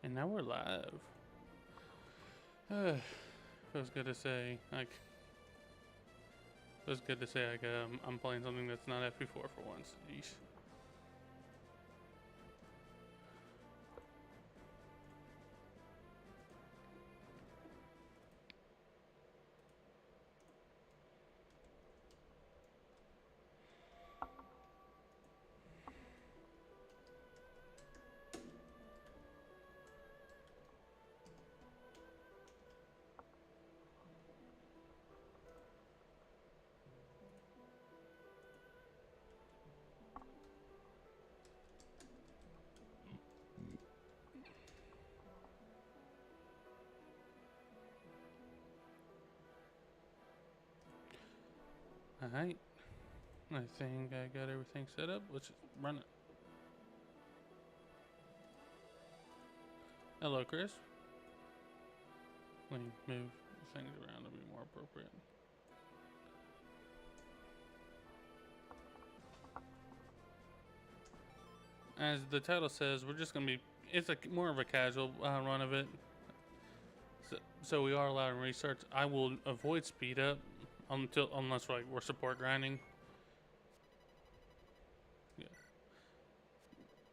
And now we're live. Feels good to say, I'm playing something that's not FE4 for once. Yeesh. Alright. I think I got everything set up. Let's just run it. Hello, Chris. Let me move things around to be more appropriate. As the title says, we're just going to be, it's more of a casual run of it. So we are allowing restarts. I will avoid speed up unless we're support grinding. Yeah.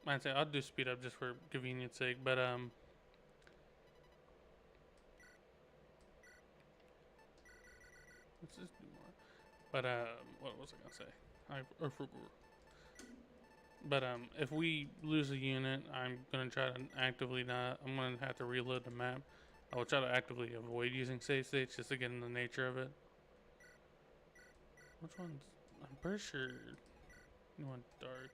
I'd say I'll do speed up just for convenience sake, but let's just do more. But what was I gonna say? But if we lose a unit, I'm gonna try to actively not. I'm gonna have to reload the map. I will try to actively avoid using save states just to get in the nature of it. Which one's? I'm pretty sure you want dark.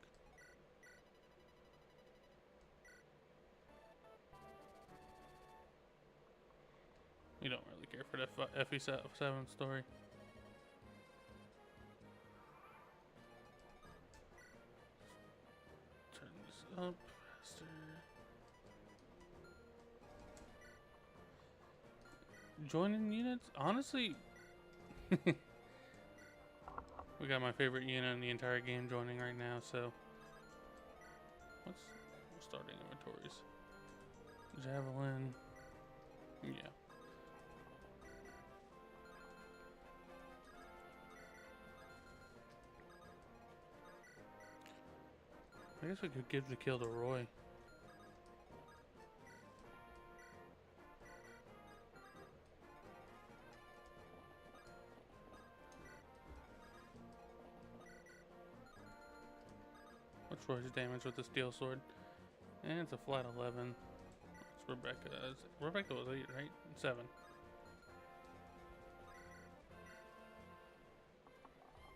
We don't really care for that FE7 story. Turn this up faster. Joining units? Honestly, we got my favorite unit in the entire game joining right now, so what's starting inventories? Javelin. Yeah. I guess we could give the kill to Roy. What's Roy's damage with the steel sword? And it's a flat 11. It's Rebecca. Rebecca was 8, right? 7.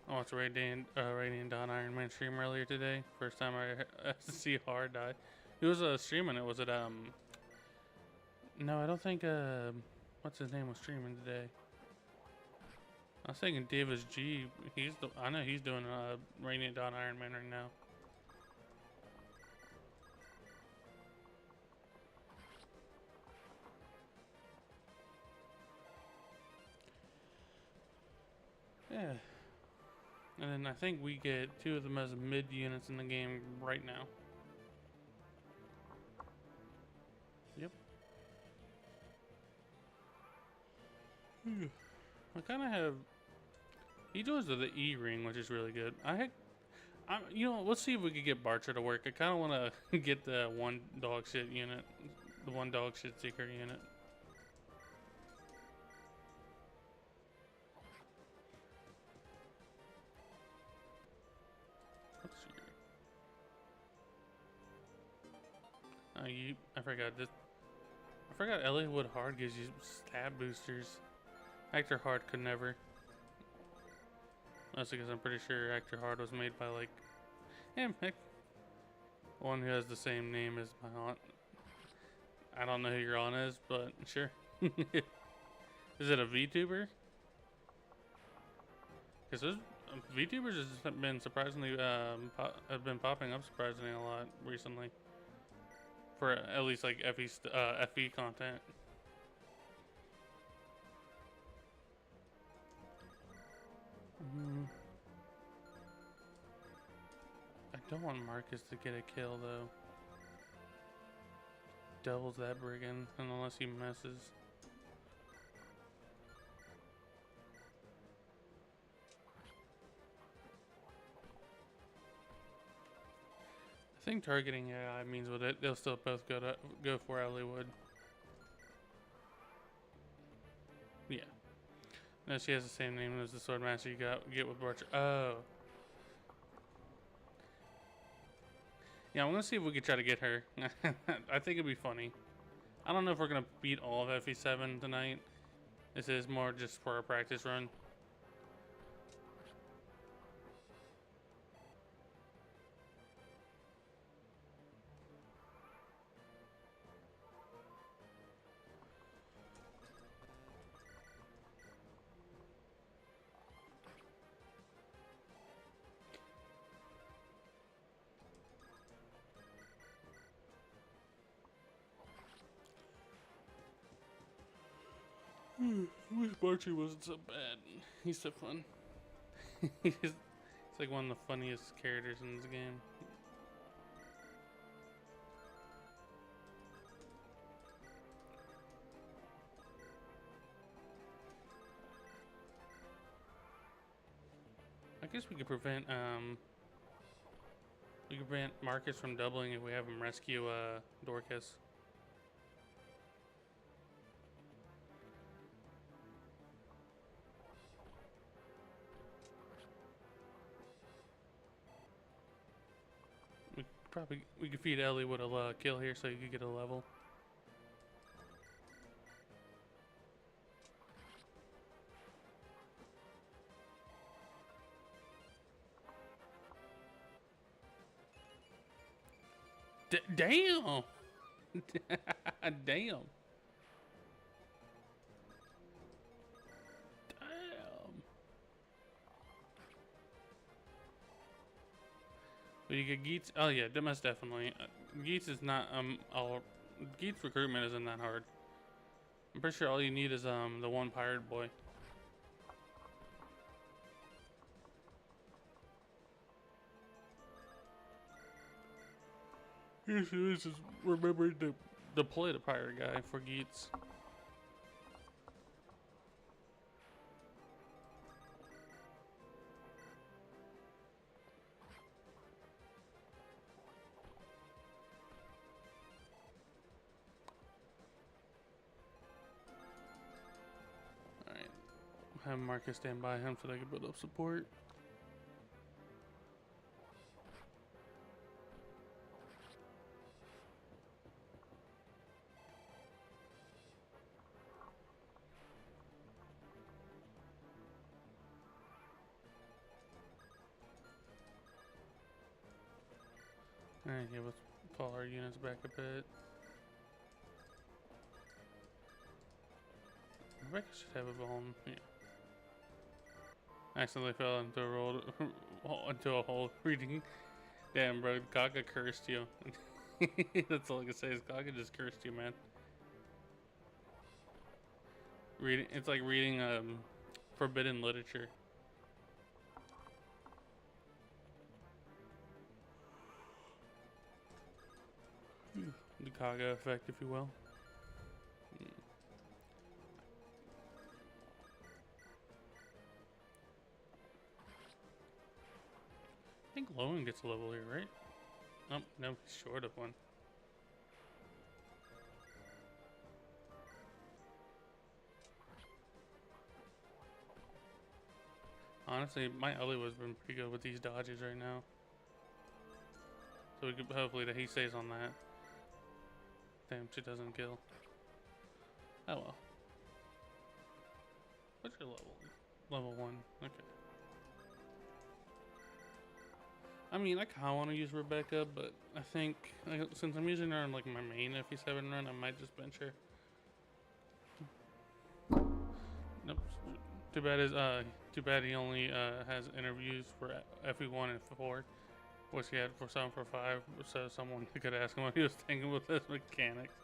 I watched Radiant Dawn Iron Man stream earlier today. First time I see Hard die. He was streaming it. Was it No, I don't think what's his name was streaming today. I was thinking Davis G. I know he's doing Radiant Dawn Iron Man right now. Yeah. And then I think we get 2 of them as mid units in the game right now. Yep. I kind of have. He joins with the E ring, which is really good. You know, let's see if we could get Barcher to work. I kind of want to get the one dog shit unit, the one dog shit seeker unit. I forgot this. I forgot Eliwood Hard gives you stab boosters. Actor Hard could never. That's because I'm pretty sure Actor Hard was made by like him. One who has the same name as my aunt. I don't know who your aunt is, but sure. Is it a VTuber? Because VTubers have been surprisingly have been popping up surprisingly a lot recently. For at least like FE content. I don't want Marcus to get a kill though. doubles that brigand unless he messes. I think targeting AI means with it, they'll still both go for Eliwood. Yeah. No, she has the same name as the Swordmaster you get with Butcher. Oh. Yeah, I'm gonna see if we can try to get her. I think it'd be funny. I don't know if we're gonna beat all of FE7 tonight. This is more just for a practice run. Wish Barchi wasn't so bad. He's so fun. He's like one of the funniest characters in this game. I guess we could prevent Marcus from doubling if we have him rescue Dorcas. We could feed Ellie with a kill here so you could get a level. Damn! Damn! Damn! But you get Geets. Oh yeah, most definitely. Geets is not Geets recruitment isn't that hard. I'm pretty sure all you need is the one pirate boy. Yes, it is. Just remember to deploy the pirate guy for Geets. Alright. Have Marcus stand by him so they can build up support. Alright, yeah, let's pull our units back a bit. Rebecca should have a bomb. Yeah. Accidentally fell into a roll into a hole reading. Damn, bro, Gaga cursed you. That's all I can say is Gaga just cursed you, man. It's like reading forbidden literature. The Kaga effect, if you will. I think Lowen gets a level here, right? Oh, no, he's short of one. Honestly, my Eliwood's been pretty good with these dodges right now. So we could hopefully that he stays on that. Damn, she doesn't kill. Oh well. What's your level? Level 1. Okay. I mean, I kind of want to use Rebecca, but I think since I'm using her on like my main FE7 run, I might just bench her. Nope. Too bad he only has interviews for FE1 and 4, which he had for 5, so someone could ask him what he was thinking with his mechanics.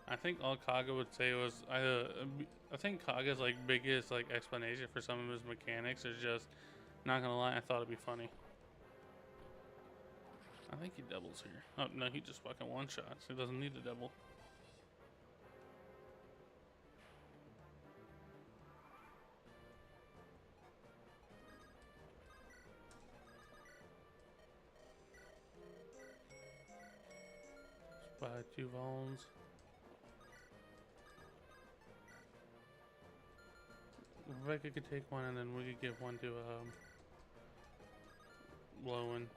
I think all Kaga would say was I think Kaga's like biggest like explanation for some of his mechanics is just, not gonna lie, I thought it'd be funny. I think he doubles here. Oh no, he just fucking one shots. He doesn't need to double. Buy 2 vols. Rebecca could take one, and then we could give one to Lowen.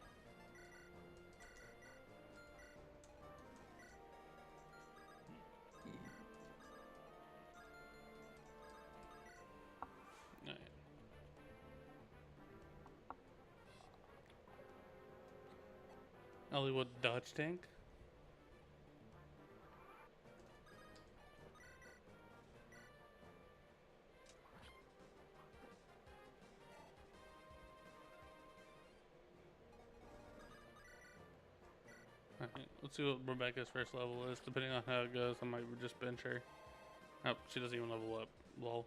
Eliwood Dodge Tank. Alright, let's see what Rebecca's first level is. Depending on how it goes, I might just bench her. Oh, she doesn't even level up. Lol.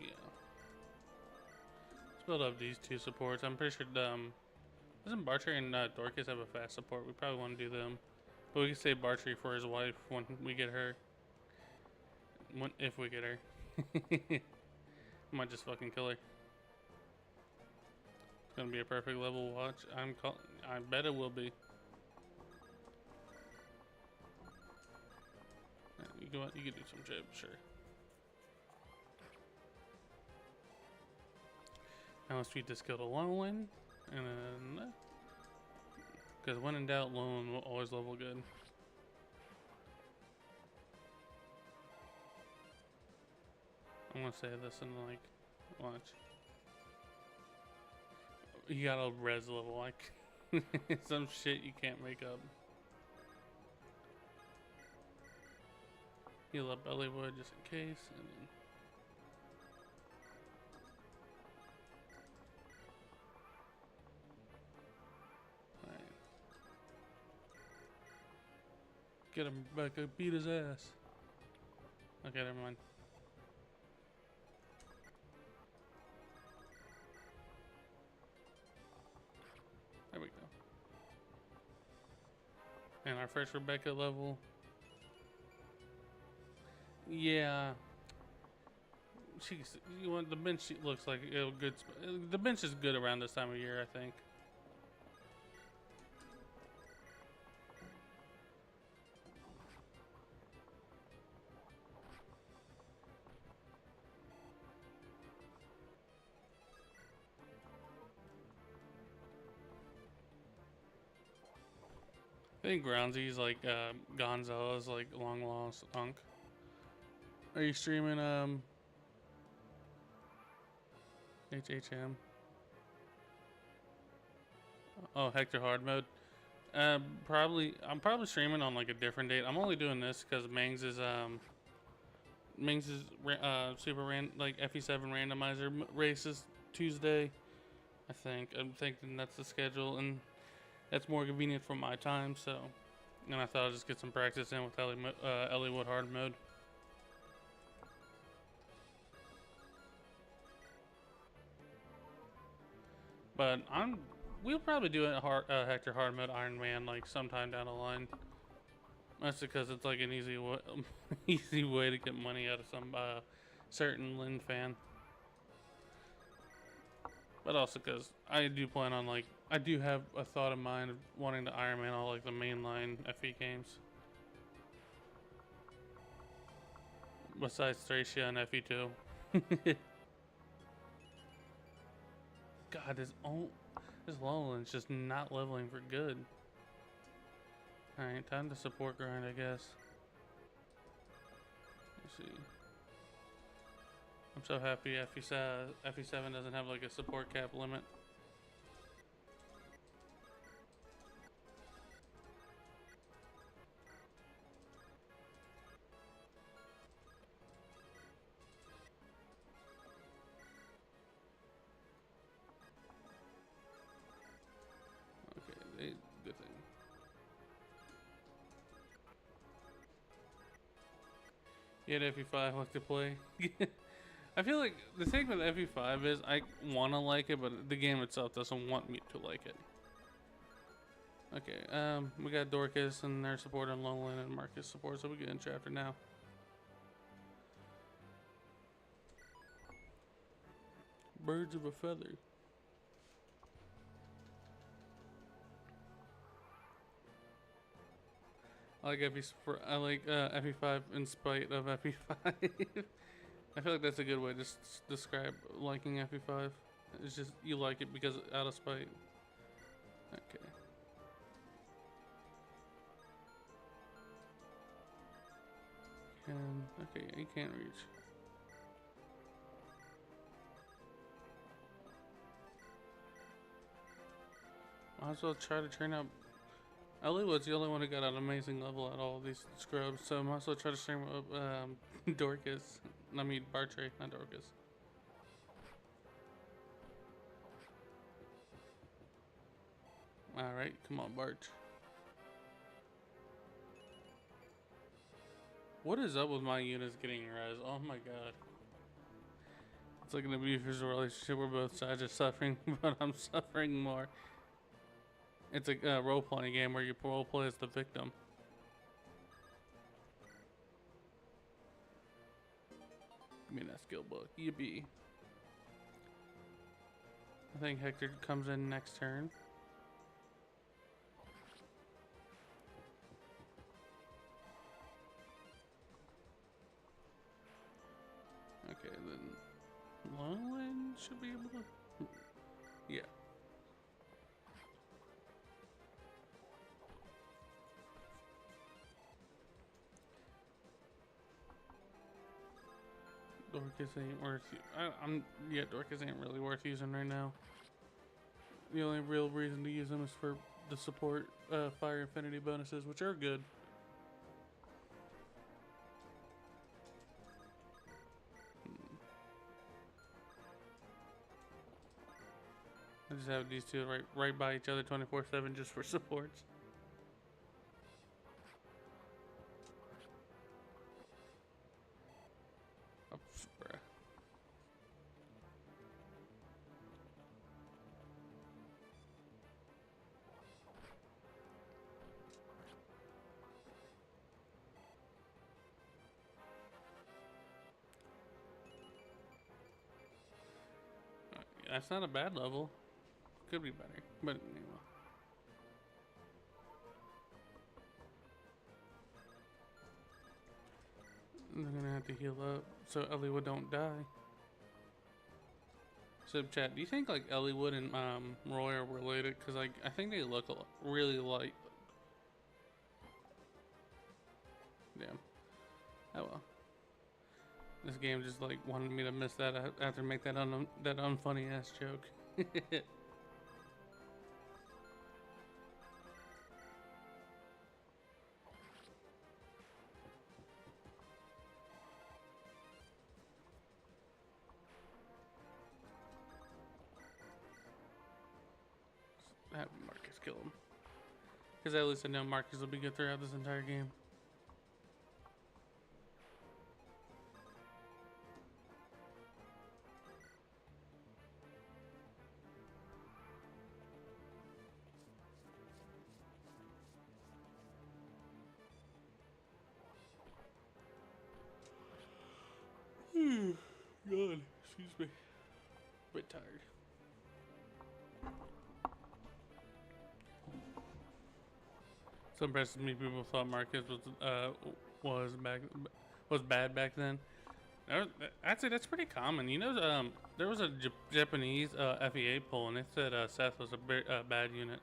Yeah. Let's build up these 2 supports. I'm pretty sure doesn't Bartry and Dorcas have a fast support? We probably want to do them. But we can save Bartry for his wife when we get her. If we get her. Might just fucking kill her. It's gonna be a perfect level watch. I bet it will be. You go out, you can do some jib, sure. Now let's feed this kill to Lowen, and then because when in doubt, Lowen will always level good. I'm gonna say this and like watch. You gotta res level like some shit you can't make up. Heal up Eliwood just in case, and then alright. Get him back, beat his ass. Okay, never mind. There we go. And our first Rebecca level. Yeah. You want the bench looks like a good. The bench is good around this time of year, I think. I think Groundsy's like Gonzalez, like long lost unk. Are you streaming HHM? Oh, Hector hard mode. Probably. I'm probably streaming on like a different date. I'm only doing this because Mangs is super like FE7 randomizer races Tuesday. I think. I'm thinking that's the schedule, and that's more convenient for my time. So, and I thought I'd just get some practice in with Eliwood hard mode. But we'll probably do a Hector hard mode Iron Man like sometime down the line. That's because it's like an easy easy way to get money out of some certain Lin fan. But also because I do plan on like I do have a thought in mind of wanting to Iron Man all like the mainline FE games. Besides Thracia and FE2. God, this Lowen's just not leveling for good. Alright, time to support grind, I guess. Let's see. I'm so happy FE7 doesn't have like a support cap limit. Okay, good thing. You had FE5 like to play. I feel like the thing with FE5 is I want to like it, but the game itself doesn't want me to like it. Okay, we got Dorcas and their support on Lowland and Marcus support, so we get in chapter now. Birds of a feather. I like I like FE5 in spite of FE5. I feel like that's a good way to describe liking FE5. It's just you like it because out of spite. Okay. Okay, he can't reach. Might as well try to train up. Eliwood's the only one who got an amazing level at all of these scrubs, so I might as well try to train up Dorcas. I mean Bartray, not Dorcas. Alright, come on, Barch. What is up with my units getting res? Oh my god. It's like an abusive relationship where both sides are suffering, but I'm suffering more. It's a role-playing game where you role-play as the victim. Give me that skill book. Yippee. I think Hector comes in next turn. Okay, then Lowland should be able to... Yeah. Dorcas ain't worth... Dorcas ain't really worth using right now. The only real reason to use them is for the support fire affinity bonuses, which are good. I just have these two right by each other 24/7 just for supports. Oops, bruh. That's not a bad level. Could be better, but anyway. They're gonna have to heal up so Eliwood don't die. So chat, do you think like Eliwood and Roy are related? Cause like I think they look really like. Damn. Oh well. This game just like wanted me to miss that after make that that unfunny ass joke. Have Marcus kill him. Because at least I know Marcus will be good throughout this entire game. God, excuse me. A bit tired. So impresses me. People thought Marcus was bad back then. Actually, that's pretty common. You know, there was a Japanese FE8 poll, and it said Seth was a bad unit.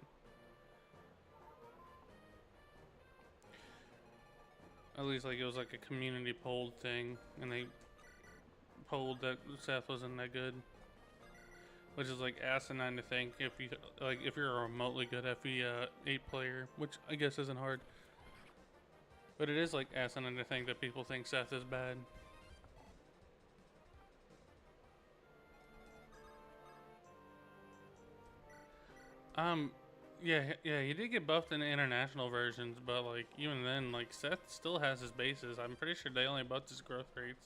At least, like it was like a community polled thing, and they polled that Seth wasn't that good. Which is like asinine to think if you're a remotely good FE8 player, which I guess isn't hard. But it is like asinine to think that people think Seth is bad. Yeah, he did get buffed in the international versions, but like even then, like Seth still has his bases. I'm pretty sure they only buffed his growth rates.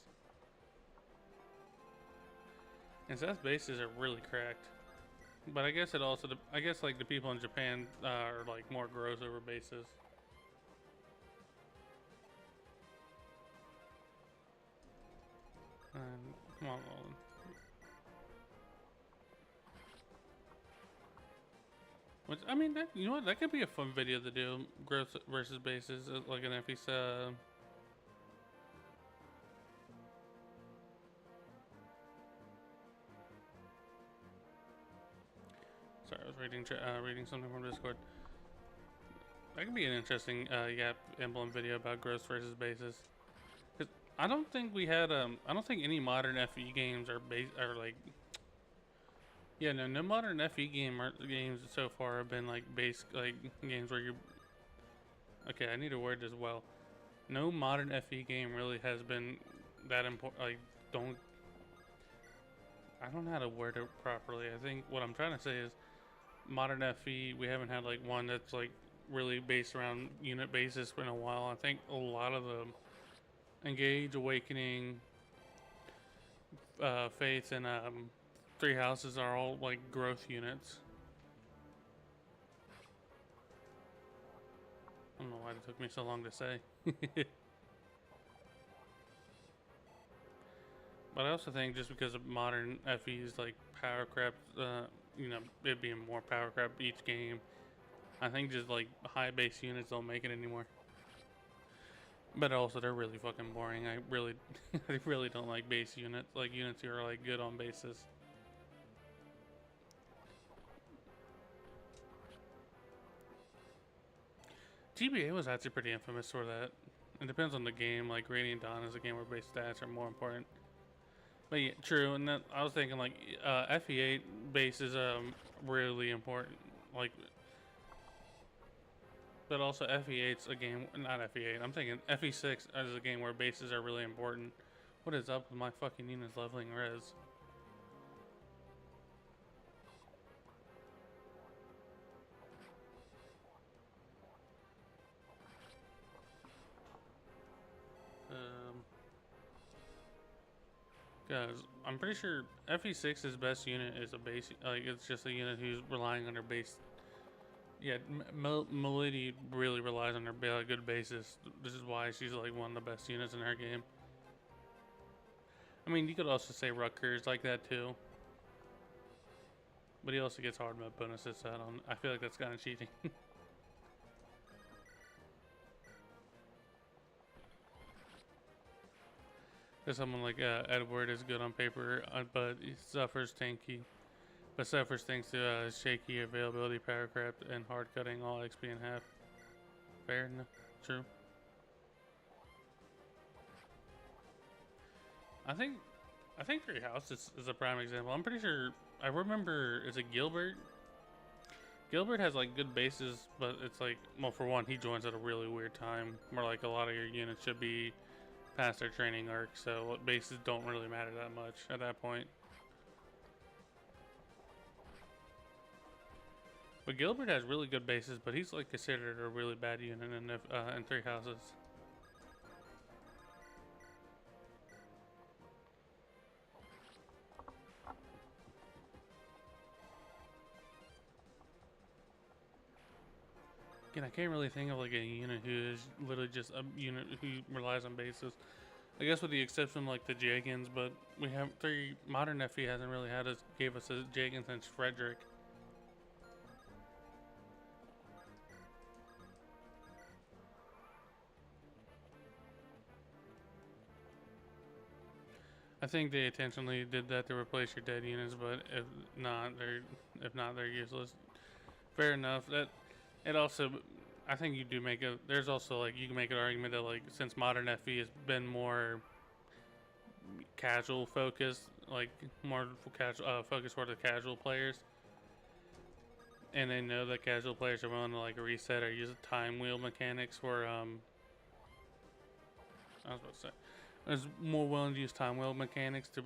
And Seth's bases are really cracked. But I guess it also, I guess like the people in Japan are like more gross over bases. Come on, Roland. Which, I mean, that, you know what? That could be a fun video to do. Growth versus bases, like an FE7. Sorry, I was reading something from Discord. That could be an interesting Yap emblem video about growth versus bases. Cause I don't think we had I don't think any modern FE games are like. Yeah, no modern FE games so far have been like base like games where you. Okay, I need to word this well. No modern FE game really has been that important. Like, I don't know how to word it properly. I think what I'm trying to say is, modern FE, we haven't had like one that's like really based around unit basis in a while. I think a lot of the Engage, Awakening, Faith, and Three Houses are all like growth units. I don't know why it took me so long to say. But I also think just because of modern FE's like power crap, you know, it being more power crap each game, I think just like high base units don't make it anymore. But also they're really fucking boring. I really, I really don't like base units, like units who are like good on bases. GBA was actually pretty infamous for that. It depends on the game. Like Radiant Dawn is a game where base stats are more important. But yeah, true. And that I was thinking like FE8 base is really important. Like, but also FE8's a game, not FE8. I'm thinking FE6 is a game where bases are really important. What is up with my fucking units leveling res? Guys, I'm pretty sure FE6's best unit is a base, like it's just a unit who's relying on their base. Yeah, Melody really relies on her good basis. This is why she's like one of the best units in her game. I mean, you could also say Rutgers like that too. But he also gets hard mode bonuses, so I feel like that's kind of cheating. Because someone like Edward is good on paper, but he suffers tanky. But suffers thanks to shaky availability, power crap, and hard cutting all XP in half. Fair enough. True. I think Three House is a prime example. I'm pretty sure I remember, is it Gilbert? Gilbert has like good bases, but it's like, well, for one, he joins at a really weird time where like a lot of your units should be past their training arc, so bases don't really matter that much at that point. But Gilbert has really good bases, but he's like considered a really bad unit in Three Houses. Again, I can't really think of like a unit who is literally just a unit who relies on bases. I guess with the exception of like the Jagans, but we have modern FE hasn't really gave us a Jagan since Frederick. I think they intentionally did that to replace your dead units, but if not, they're useless. Fair enough. That it also, I think you do make a. There's also like you can make an argument that like since modern FE has been more casual focused, like more casual focused toward the casual players, and they know that casual players are willing to like reset or use time wheel mechanics for I was about to say. Is more willing to use time wheel mechanics to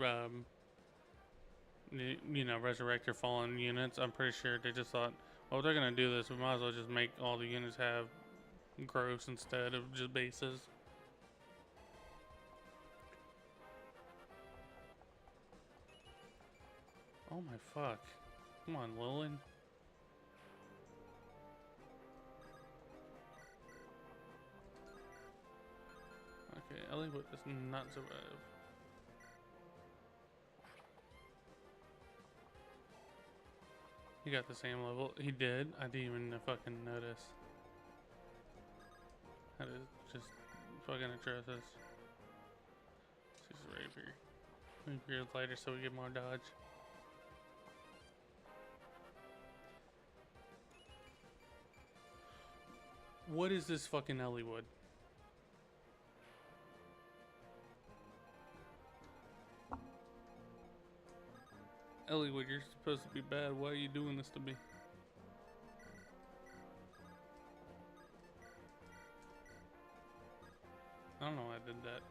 you know, resurrect your fallen units. I'm pretty sure they just thought, well, if they're gonna do this, we might as well just make all the units have growths instead of just bases. Oh my fuck. Come on, Lilin. Okay, Eliwood does not survive. He got the same level. He did. I didn't even fucking notice. That is just fucking atrocious. This is rapier. Rapier is lighter so we get more dodge. What is this fucking Eliwood? Eliwood, you're supposed to be bad. Why are you doing this to me? I don't know why I did that.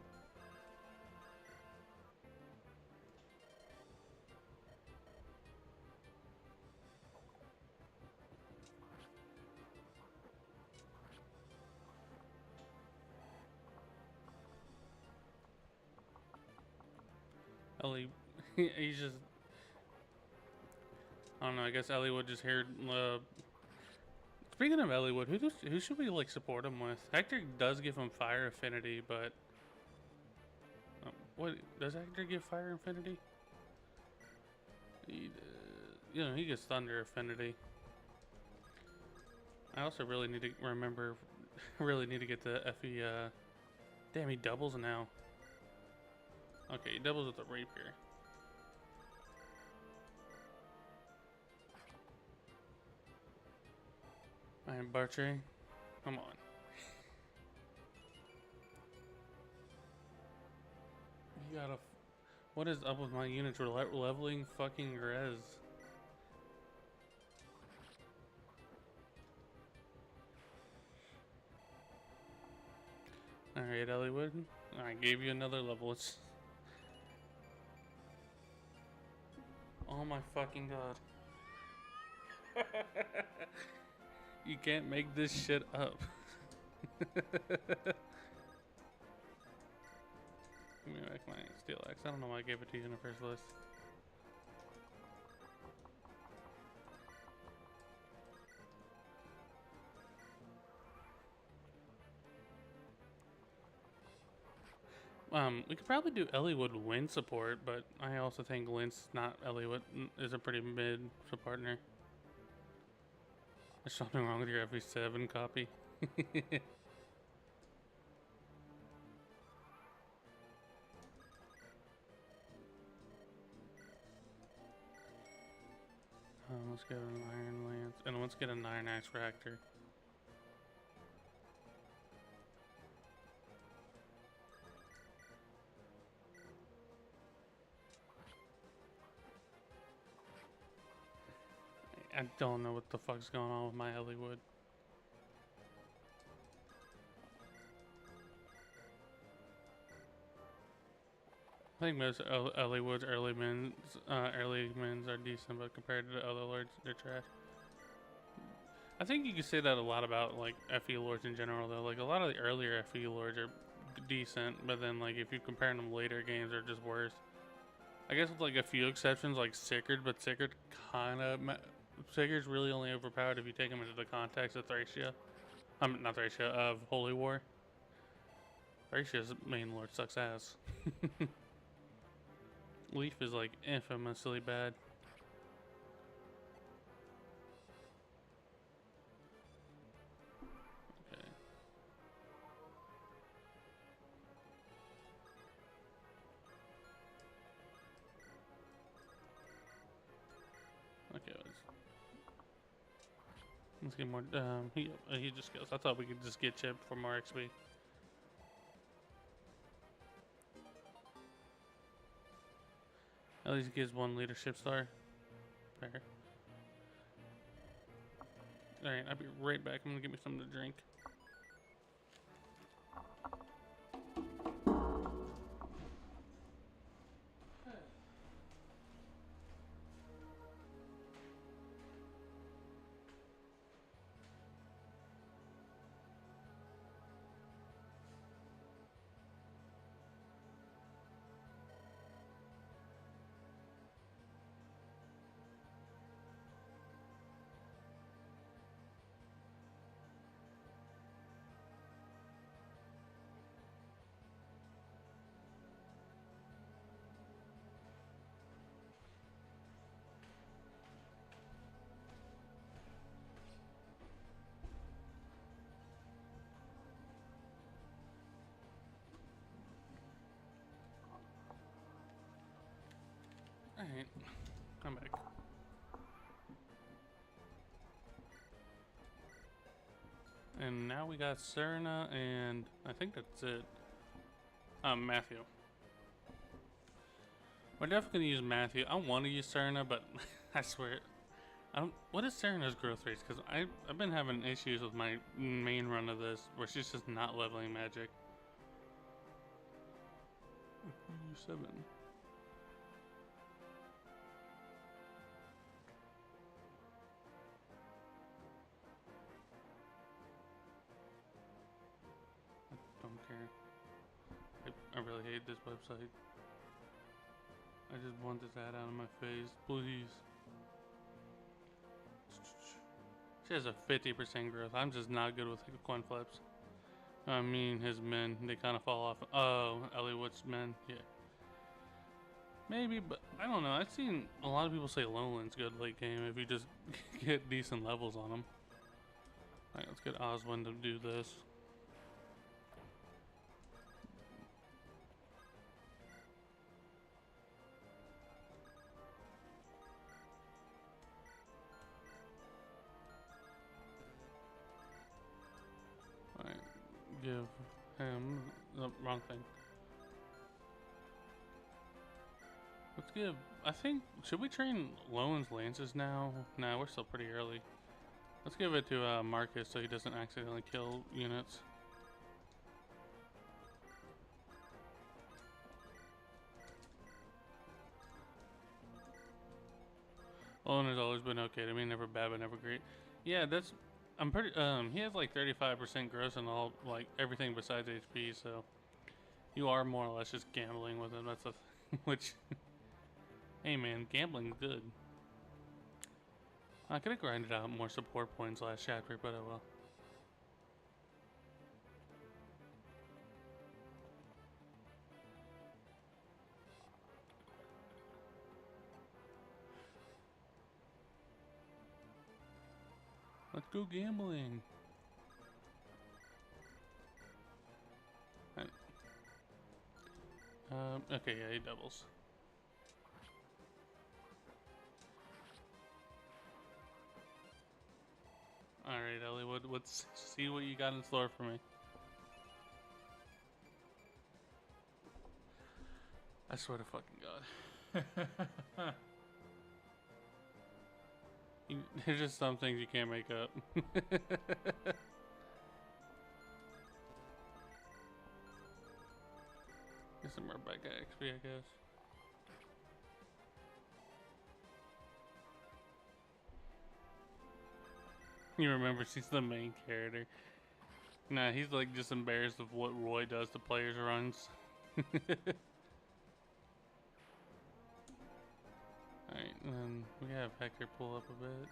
Ellie, he's just... I don't know, I guess Eliwood just heard... Speaking of Eliwood, who should we like support him with? Hector does give him fire affinity, but... what, does Hector give fire affinity? He, you know, he gets thunder affinity. I also really need to remember... really need to get the FE... damn, he doubles now. Okay, he doubles with the rapier. Alright, Bartre. Come on. You gotta... What is up with my units? We're leveling fucking res. Alright, Eliwood. I gave you another level. It's... Oh my fucking god. You can't make this shit up. Give me back my steel axe. I don't know why I gave it to you in the first place. We could probably do Eliwood wind support, but I also think Lint's not Eliwood is a pretty mid partner. There's something wrong with your FE7 copy. Let's get an iron lance, and let's get an iron axe for Hector. I don't know what the fuck's going on with my Eliwood. I think most Eliwood's early mins are decent, but compared to the other lords, they're trash. I think you could say that a lot about like FE lords in general, though. Like a lot of the earlier FE lords are decent, but then like if you compare them to later games, they're just worse. I guess with like a few exceptions, like Sigurd, but Sigurd kind of Sigurd's really only overpowered if you take him into the context of Thracia. Not Thracia, of Holy War. Thracia's main lord sucks ass. Leaf is like infamously bad. Okay. Okay, let's get more. He just goes. I thought we could just get Chip for more XP. At least he gives one leadership star. Fair. Alright, I'll be right back. I'm gonna get me something to drink. Alright, I'm back. And now we got Serena, and I think that's it. Matthew. We're definitely gonna use Matthew. I want to use Serena, but I swear, I don't. What is Serena's growth rates? Because I've been having issues with my main run of this, where she's just not leveling magic. FE7. Don't care. I really hate this website. I just want this ad out of my face, please. She has a 50% growth. I'm just not good with coin flips. I mean, his men, they kind of fall off. Oh, Eliwood's men, yeah. Maybe, but I don't know. I've seen a lot of people say Lowland's good late game if you just get decent levels on them. Alright, let's get Oswin to do this. Alright, give him the wrong thing. Let's give, I think, should we train Lowen's lances now? Nah, we're still pretty early. Let's give it to Marcus so he doesn't accidentally kill units. Lowen has always been okay to me, never bad but never great. Yeah, that's, I'm pretty, he has like 35% gross and all, like, everything besides HP, so you are more or less just gambling with him, that's a, which, hey man, gambling's good. I could have grinded out more support points last chapter, but oh well. Let's go gambling. Right. Okay, yeah, he doubles. Alright, Eliwood, let's see what you got in store for me. I swear to fucking God. There's just some things you can't make up. Get some Rebecca XP, I guess. You remember she's the main character. Nah, he's like just embarrassed of what Roy does to players' runs. Alright, and then we have Hector pull up a bit.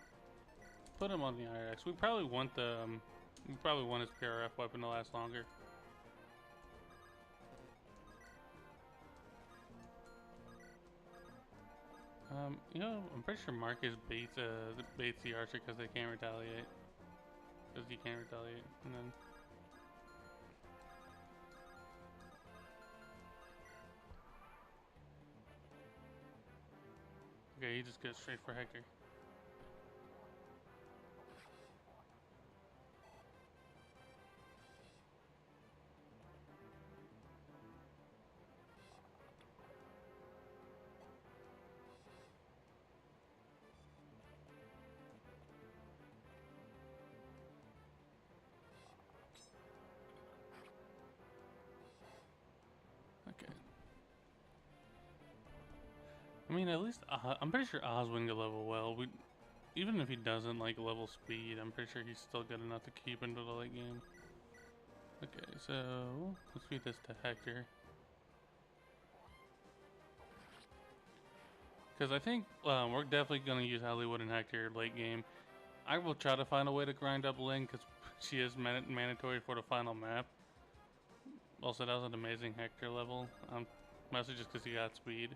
Put him on the IRX. We probably want the we probably want his PRF weapon to last longer. You know, I'm pretty sure Marcus baits the archer because they can't retaliate. Because he can't retaliate, and then. Okay, he just goes straight for Hector. Okay. I mean, at least I'm pretty sure Oswin can level well. Even if he doesn't like level speed, I'm pretty sure he's still good enough to keep into the late game. Okay, so let's feed this to Hector. Because I think we're definitely going to use Eliwood and Hector late game. I will try to find a way to grind up Ling because she is mandatory for the final map. Also, that was an amazing Hector level. Mostly just because he got speed.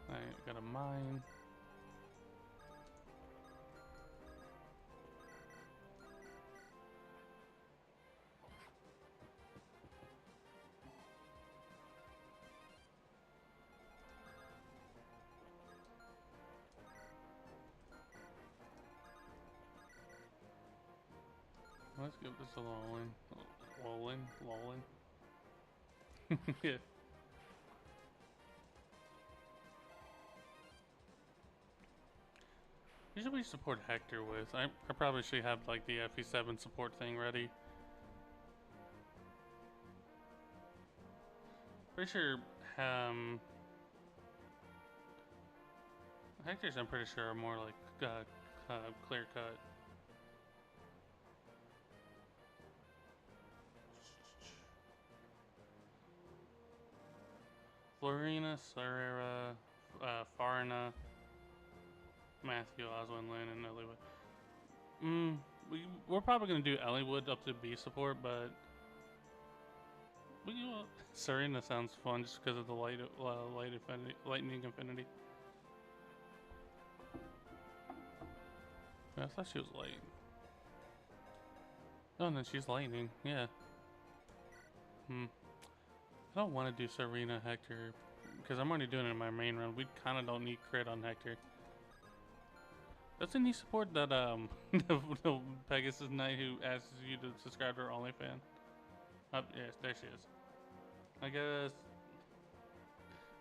Alright, got a mine. let's give this a lolling. Lolling. Yeah. Usually we support Hector with. I probably should have like the FE7 support thing ready. Pretty sure Hector's I'm pretty sure are more like clear cut. Florina, Serrera, Farna, Matthew, Oswin, Lynn, and Eliwood. We're probably gonna do Eliwood up to B support, but Serena sounds fun just because of the lightning affinity. I thought she was light. Oh, and then she's lightning. Yeah. I don't want to do Serena Hector because I'm already doing it in my main run. We kind of don't need crit on Hector. Doesn't he support that the Pegasus Knight who asks you to subscribe to her OnlyFans? Yes, there she is. I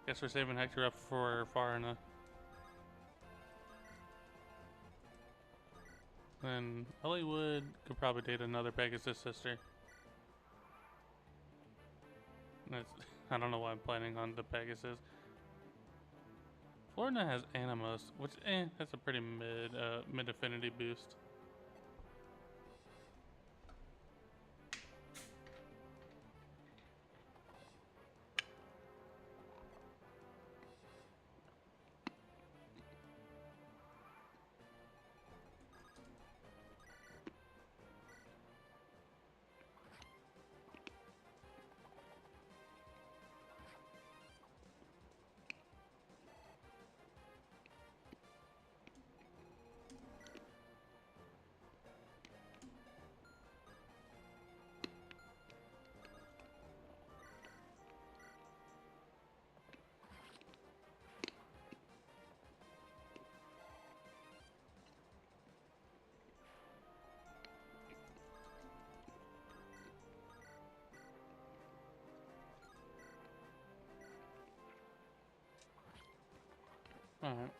guess we're saving Hector up for Farna. Then Eliwood could probably date another Pegasus sister. I don't know why I'm planning on the Pegasus. Florina has Animus, which that's a pretty mid affinity boost. Alright.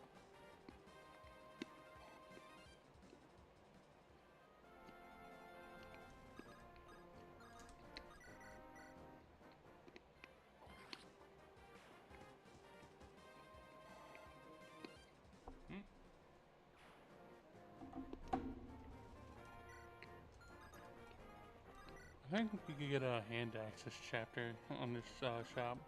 I think we could get a hand access chapter on this shop.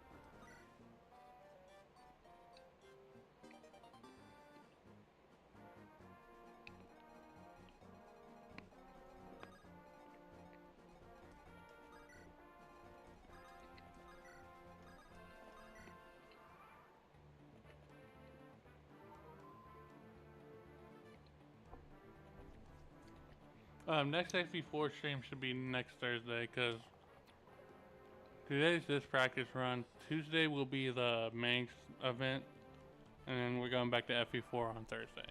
Next FE4 stream should be next Thursday because today's this practice run. Tuesday will be the Mangs event, and then we're going back to FE4 on Thursday.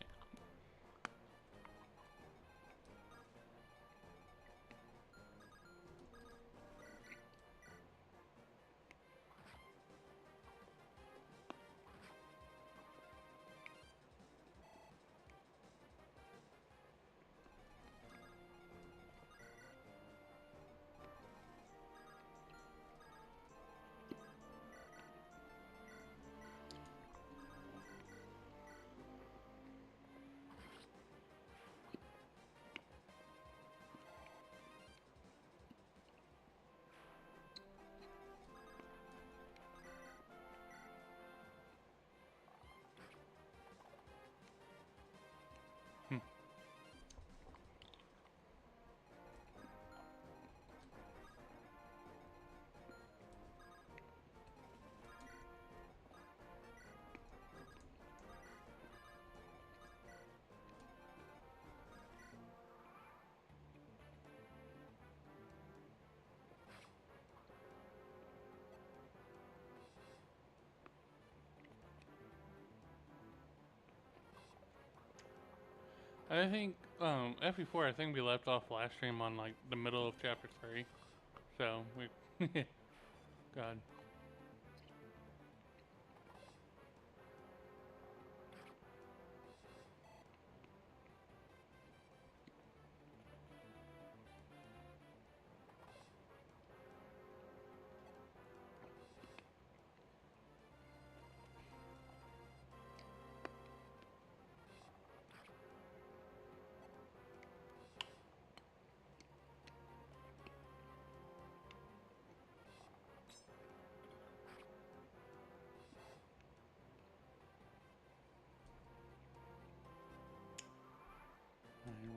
I think FE4. I think we left off last stream on like the middle of chapter 3, so we. God.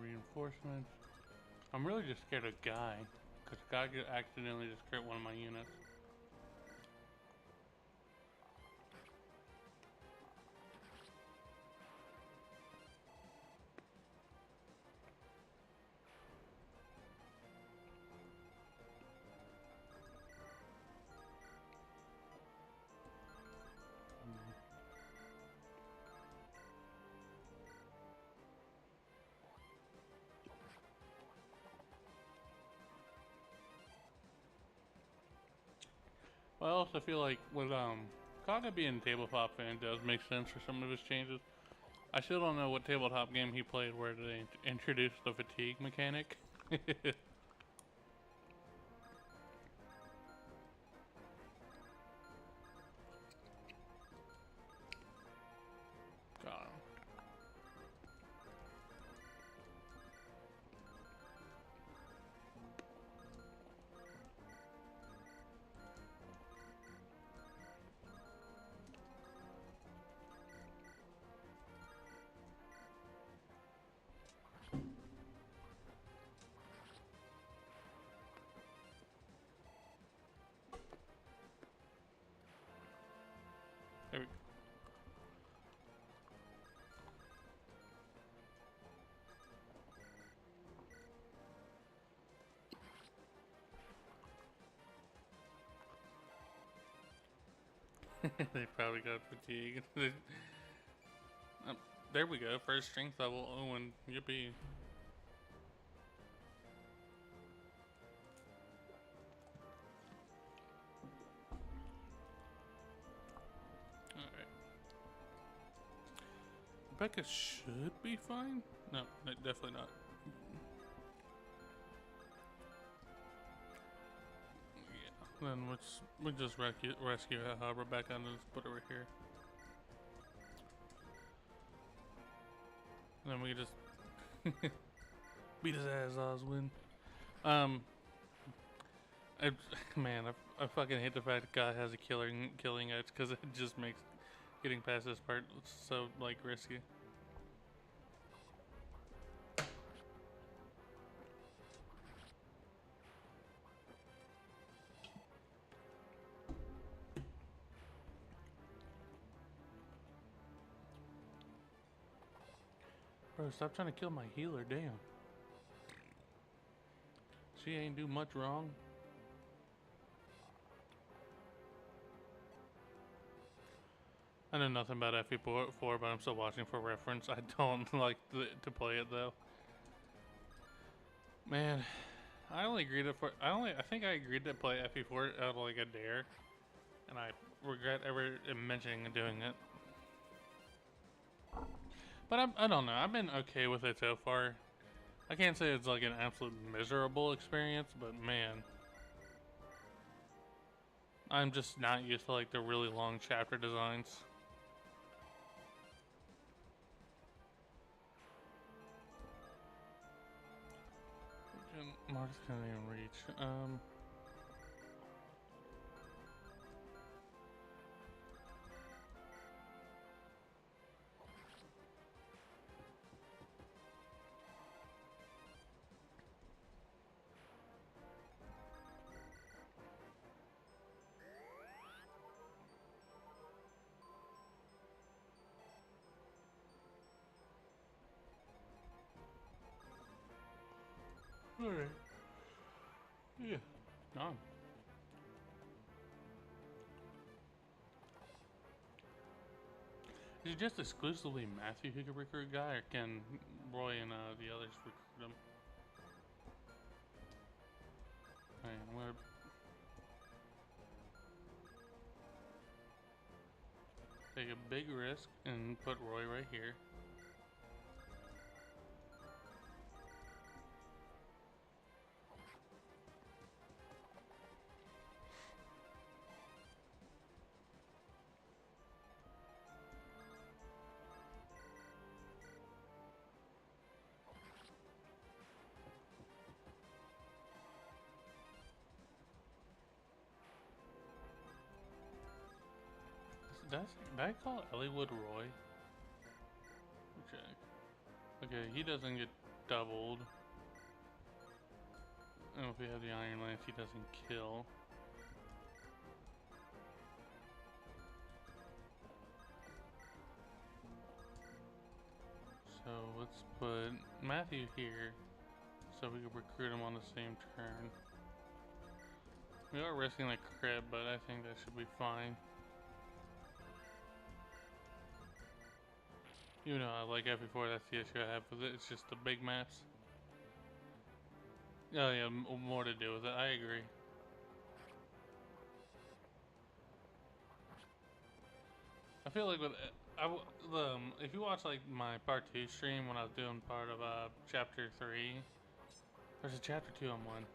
Reinforcements. I'm really just scared of Guy, because Guy could accidentally just crit one of my units. Well, I also feel like with Kaga being tabletop fan does make sense for some of his changes. I still don't know what tabletop game he played where they introduced the fatigue mechanic. God. There we go. They probably got fatigue. There we go. First strength level. Oh, and yippee. Alright. Becca should be fine. No, definitely not. Yeah. Then we just rescue Rebecca and just put her right here. And then we just beat his ass, Oswin. Man, I fucking hate the fact that God has a killing edge because it just makes getting past this part so like risky. Bro, stop trying to kill my healer, damn. She ain't do much wrong. I know nothing about FE4, but I'm still watching for reference. I don't like to play it though. Man, I think I agreed to play FE4 out of like a dare, and I regret ever mentioning doing it. But I don't know. I've been okay with it so far. I can't say it's like an absolute miserable experience, but man, I'm just not used to like the really long chapter designs. Mars can't even reach. Alright. Yeah. No. Is it just exclusively Matthew who can recruit Guy, or can Roy and the others recruit him? Alright, I'm gonna take a big risk and put Roy right here. Did I call Eliwood Roy? Check. Okay, he doesn't get doubled. And if we have the Iron Lance, he doesn't kill. So let's put Matthew here so we can recruit him on the same turn. We are risking a crit, but I think that should be fine. You know, I like FE4, that's the issue I have with it. It's just the big maps. Oh yeah, more to do with it. I agree. I feel like with if you watch like my part 2 stream when I was doing part of chapter 3, there's a chapter 2 I'm on.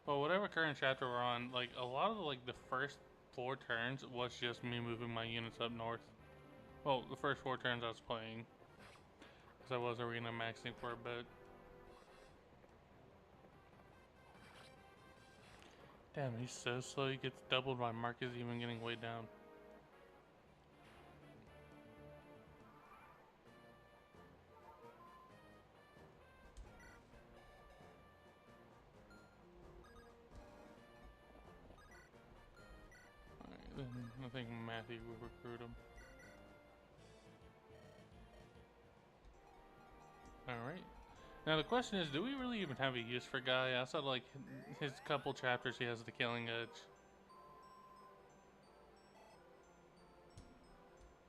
Well, whatever current chapter we're on, like a lot of the first 4 turns was just me moving my units up north. Well, the first 4 turns I was playing, because I was arena maxing for a bit. Damn, he's so slow. He gets doubled by Marcus even getting way down. Alright, then I think Matthew will recruit him. Alright. Now the question is, do we really even have a use for Guy? Outside like his couple chapters he has the killing edge.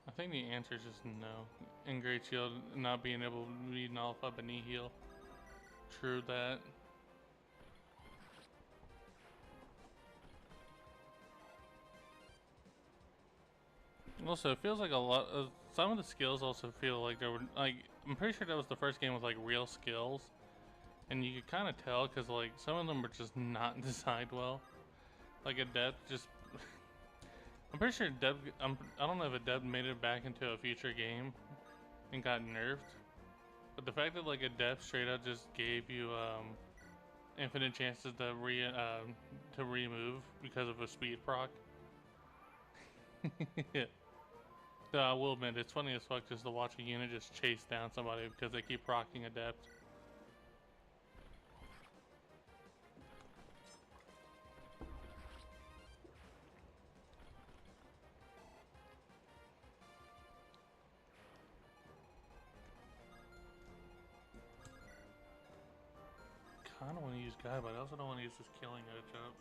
I think the answer is just no. And Great Shield not being able to read an Alpha Nihil. True that. Also, it feels like a lot of some of the skills also feel like there were like I'm pretty sure that was the first game with like real skills, and you could kind of tell because like some of them were just not designed well. Like Adept just I'm pretty sure Adept I don't know if Adept made it back into a future game and got nerfed, but the fact that like Adept straight up just gave you infinite chances to remove because of a speed proc. Yeah. So I will admit, it's funny as fuck just to watch a unit just chase down somebody because they keep proccing Adept. Kinda want to use Guy, but I also don't want to use this killing edge up.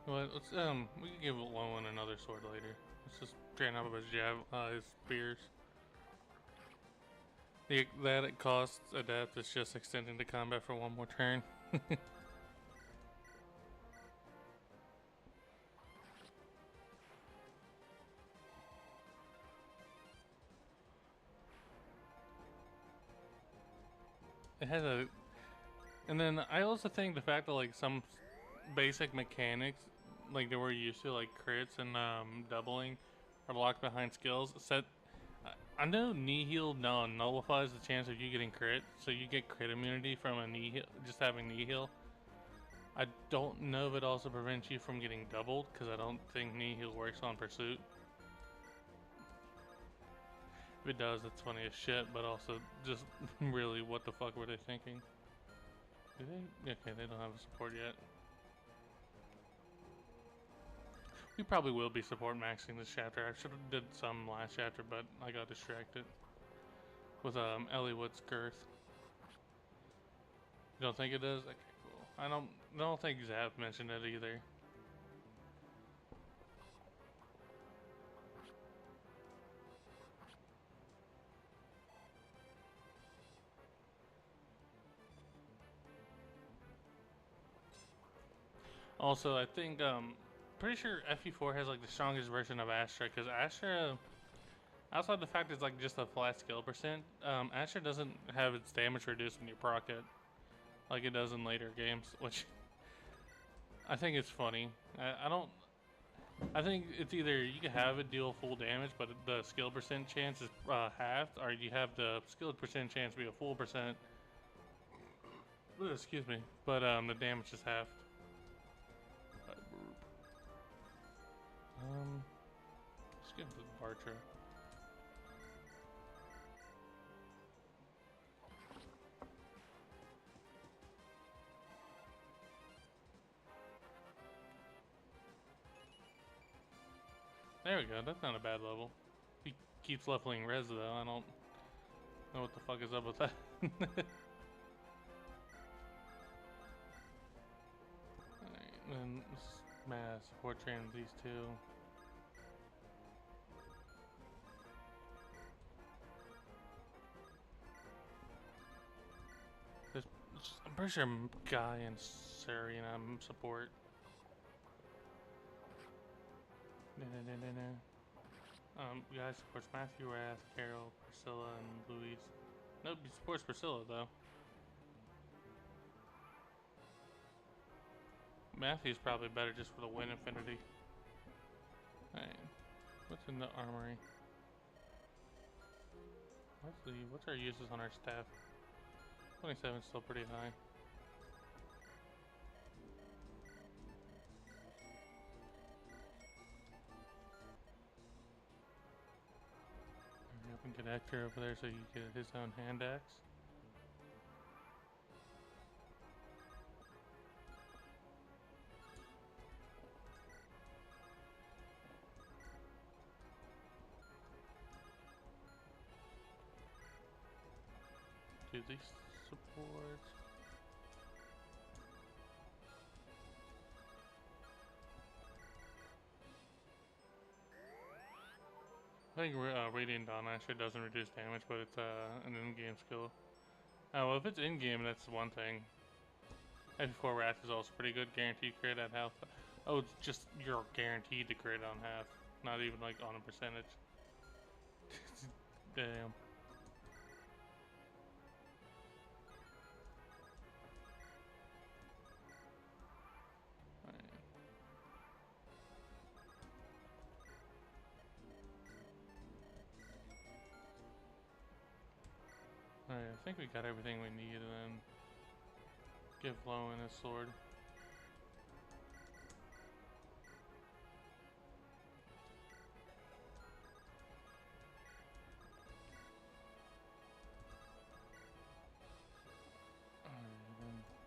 But let's we can give Lowen another sword later. Let's just train up his his spears. That it costs Adept is just extending the combat for one more turn. It has a, and then I also think the fact that like some basic mechanics like that we're used to, like crits and doubling, are locked behind skills. I know Nihil nullifies the chance of you getting crit, so you get crit immunity from a Nihil, just having Nihil. I don't know if it also prevents you from getting doubled, because I don't think Nihil works on Pursuit. If it does, it's funny as shit, but also just really what the fuck were they thinking? Do they? Okay, they don't have a support yet. We probably will be support maxing this chapter. I should have did some last chapter, but I got distracted with Eliwood's girth. You don't think it does? Okay, cool. I don't think Zap mentioned it either. Also, I think pretty sure FE4 has like the strongest version of Astra, because Astra, outside the fact it's like just a flat skill percent, Astra doesn't have its damage reduced when you proc it like it does in later games, which I think is funny. I don't. I think it's either you can have it deal full damage, but the skill percent chance is halved, or you have the skill percent chance be a full percent. Excuse me, but the damage is halved. Let's get into the Archer. There we go, that's not a bad level. He keeps leveling res though, I don't know what the fuck is up with that. Alright, then mass support train with these two. I'm pretty sure Guy and Serena support. Guy supports Matthew, Wrath, Carol, Priscilla, and Louise. Nope, he supports Priscilla though. Matthew's probably better just for the win affinity. Alright, what's in the armory? What's our uses on our staff? 27 is still pretty high. We can get Hector over there so he can get his own hand axe. Do these supports. I think Radiant Dawn actually doesn't reduce damage, but it's an in-game skill. Well, if it's in-game, that's one thing. FE4 Wrath is also pretty good, guaranteed crit at half. Oh, it's just you're guaranteed to crit on half, not even like on a percentage. Damn. Alright, I think we got everything we need, and then give Lowen his sword.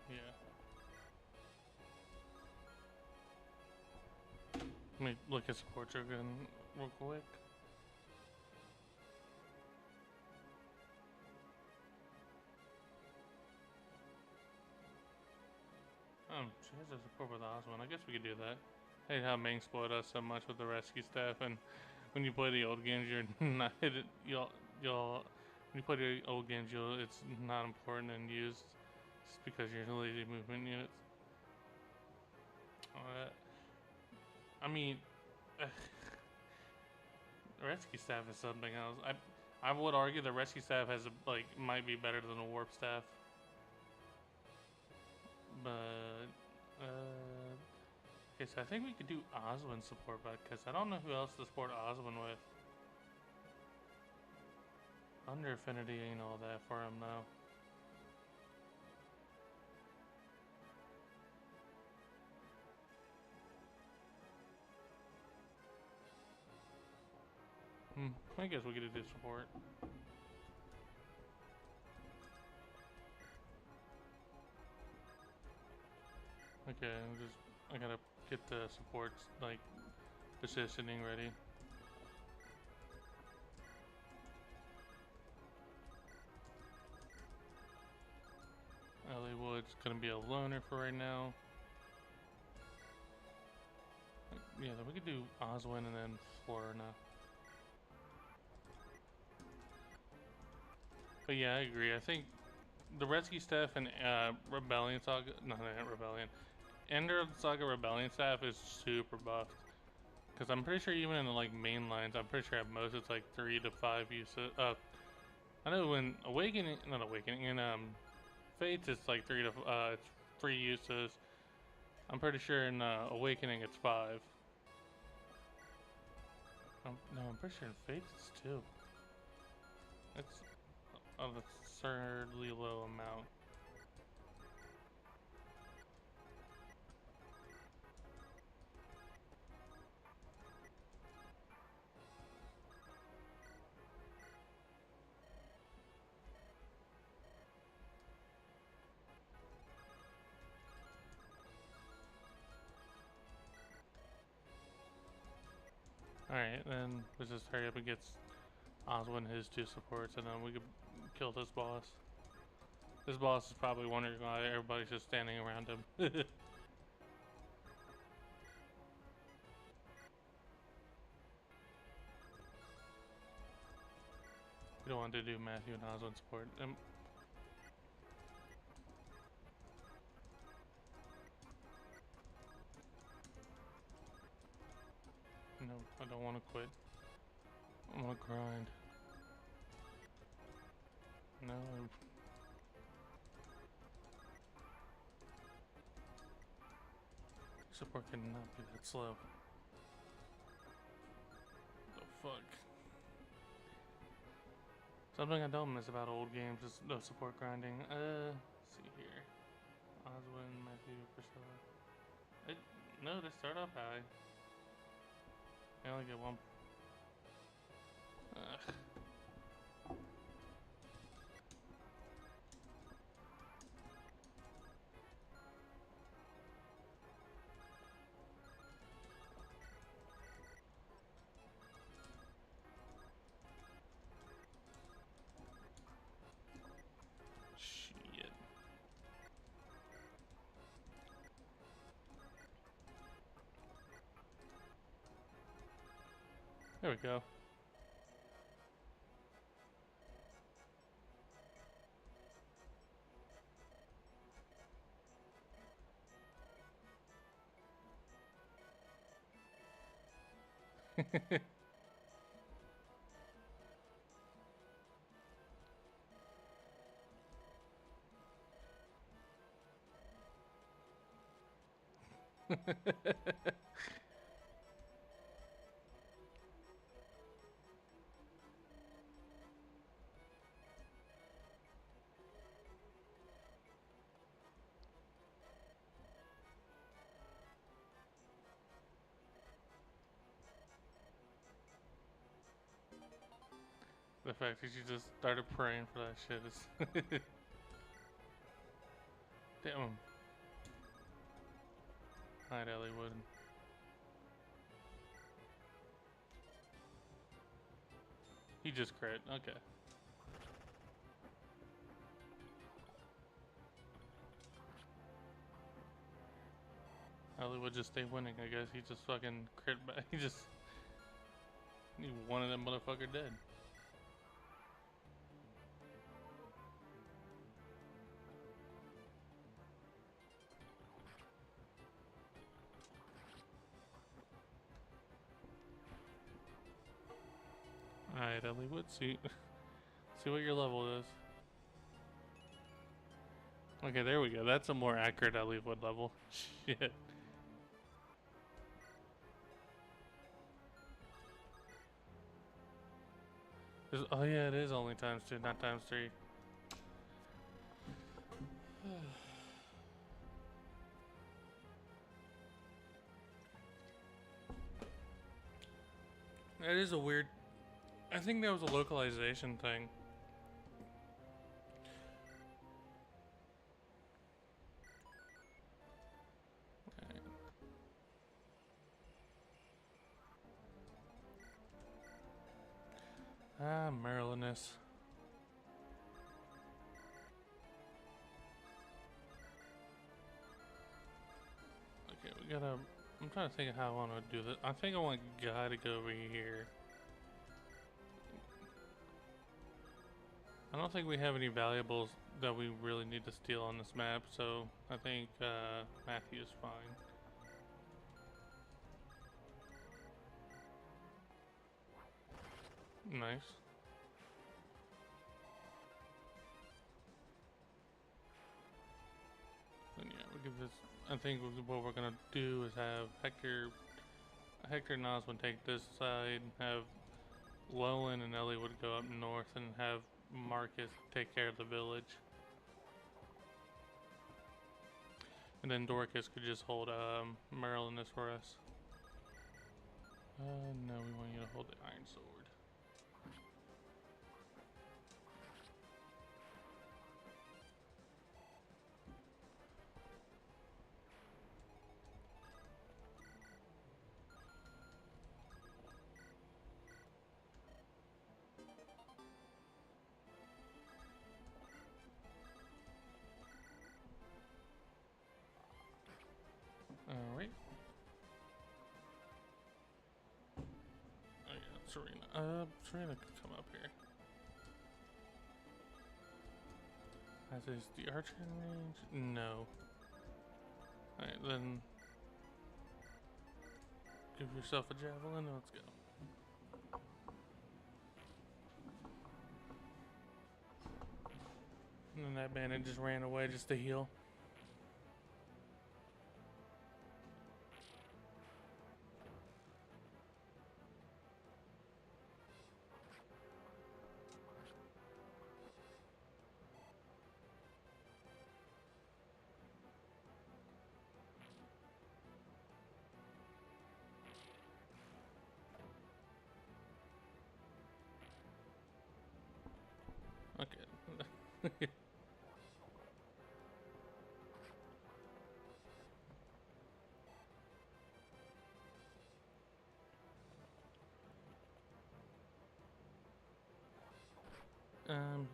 Yeah. Let me look at support again real quick. She has a support with Oswin. I guess we could do that. I hate how Mangs spoiled us so much with the rescue staff, and when you play the old games, you're not hit it. You'll when you play the old games, it's not important and used just because you're lazy movement units. I mean, the rescue staff is something else. I would argue the rescue staff has might be better than the warp staff. But okay, so I think we could do Oswin support, but because I don't know who else to support Oswin with. Under affinity ain't all that for him though. I guess we could do support. Okay, I gotta get the supports positioning ready. Eliwood's gonna be a loner for right now. Yeah, then we could do Oswin and then Florina. But yeah, I agree. I think the rescue staff and Rebellion Saga, no, not Rebellion, Ender of the Saga Rebellion staff is super buffed. Because I'm pretty sure even in the like main lines, I'm pretty sure at most it's like 3 to 5 uses. I know in Awakening, not Awakening, in Fates it's like 3 to it's 3 uses. I'm pretty sure in Awakening it's 5. No, I'm pretty sure in Fates it's 2. It's an absurdly low amount. Alright, then let's just hurry up and get Oswin his 2 supports, and then we could kill this boss. This boss is probably wondering why everybody's just standing around him. We don't want to do Matthew and Oswin support. No, I don't want to quit. I want to grind. No. Support cannot be that slow. The fuck? Something I don't miss about old games is no support grinding. Let's see here. Oswin, Matthew, Priscilla. No, they start off high. I only get 1. Ugh. Shit. There we go. The fact that you just started praying for that shit is... Damn. Alright, Eliwood. He just crit. Okay. Eliwood just stay winning, I guess. He just fucking crit back. He wanted that motherfucker dead. Alright, Eliwood, see what your level is. Okay, there we go. That's a more accurate Eliwood level. Shit. Oh yeah, it is only ×2, not ×3. That is a weird... I think that was a localization thing. Ah, Marylandness. Okay, we gotta... I'm trying to think of how I want to do this. I think I want Guy to go over here. I don't think we have any valuables that we really need to steal on this map, so I think Matthew is fine. Nice. And yeah, we give this. I think what we're gonna do is have Hector and Osmond take this side, have Llewellyn and Ellie would go up north, and have Marcus take care of the village. And then Dorcas could just hold Maryland as for us. No, we want you to hold the Iron Sword. Alright. Oh yeah, Serena. Serena could come up here. Is the archer in range? No. Alright, then give yourself a javelin and let's go. And then that bandit just ran away just to heal. Okay.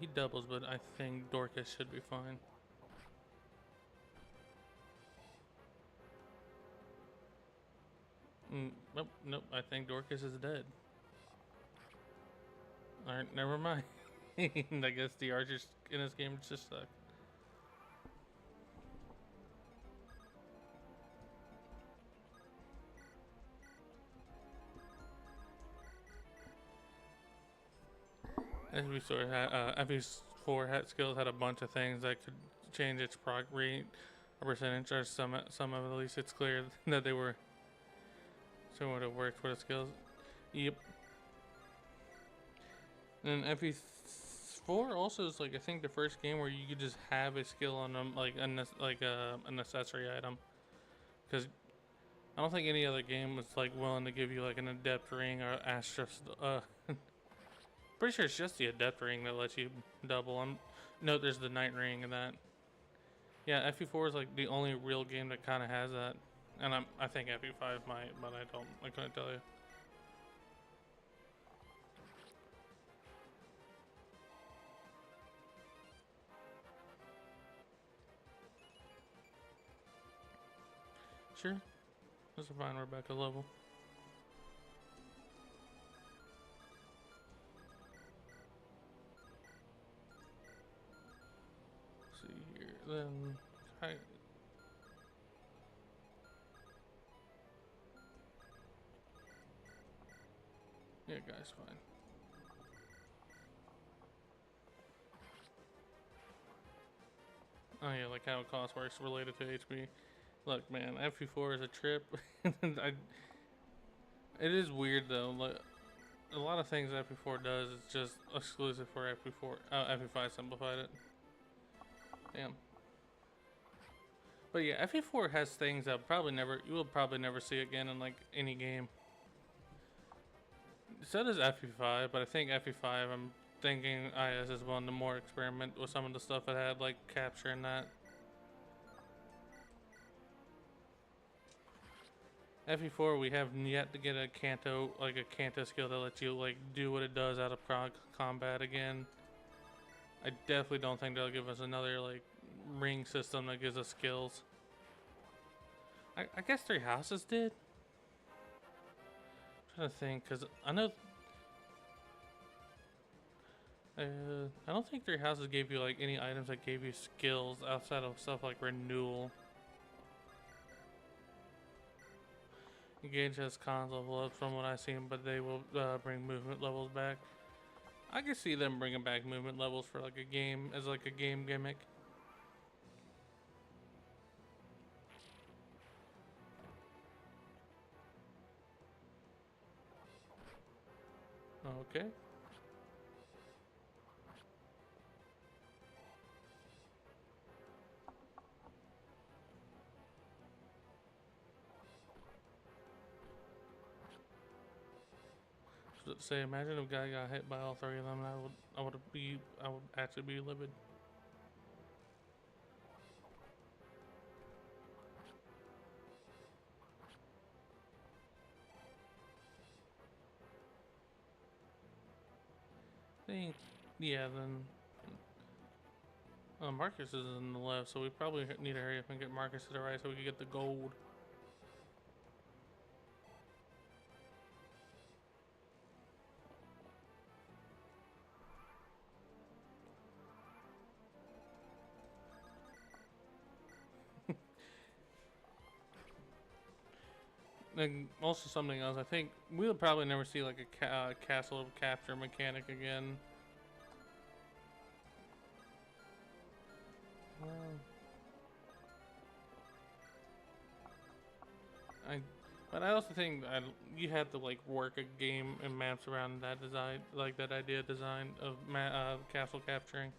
He doubles, but I think Dorcas should be fine. Nope, nope, I think Dorcas is dead. Alright, never mind. I guess the archers in this game just suck. FE4 hat skills had a bunch of things that could change its proc rate or percentage, or some of at least it's clear that they were. So would have worked for the skills. Yep. And FE4 also is like I think the first game where you could just have a skill on them like an accessory item, because I don't think any other game was like willing to give you like an adept ring or Astra. Pretty sure it's just the adept ring that lets you double. No, there's the night ring and that. Yeah, FE4 is like the only real game that kind of has that, and I think FE5 might, but I couldn't tell you. Sure, that's a fine Rebecca level. Then yeah, guys, fine. Oh yeah, like how cost works related to HP. Look, man, FE4 is a trip. It is weird though. Like a lot of things FE4 does is just exclusive for FE4. FE5 simplified it. Damn. But yeah, FE4 has things that you will probably never see again in like any game. So does FE5, but I think FE5, I'm thinking IS is one to more experiment with some of the stuff it had, like capture and that. FE4, we have yet to get a Kanto skill that lets you like do what it does out of combat again. I definitely don't think they'll give us another like ring system that gives us skills. I guess Three Houses did. I'm trying to think, because I know I don't think 3 houses gave you like any items that gave you skills outside of stuff like renewal. Engage has cons level up from what I've seen, but they will bring movement levels back. I can see them bringing back movement levels for like a game, as like a game gimmick. Okay. So, say, imagine if a guy got hit by all 3 of them, I would actually be livid. Think, yeah, then Marcus is in the left, so we probably need to hurry up and get Marcus to the right so we can get the gold. And also something else, I think we'll probably never see like a castle capture mechanic again. But I also think you have to like work a game and maps around that design, like that idea design of castle capturing.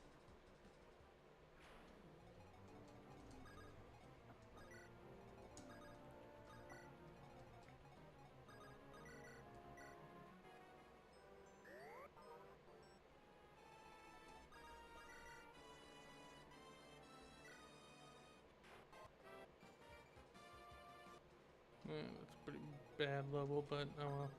That's a pretty bad level, but oh well.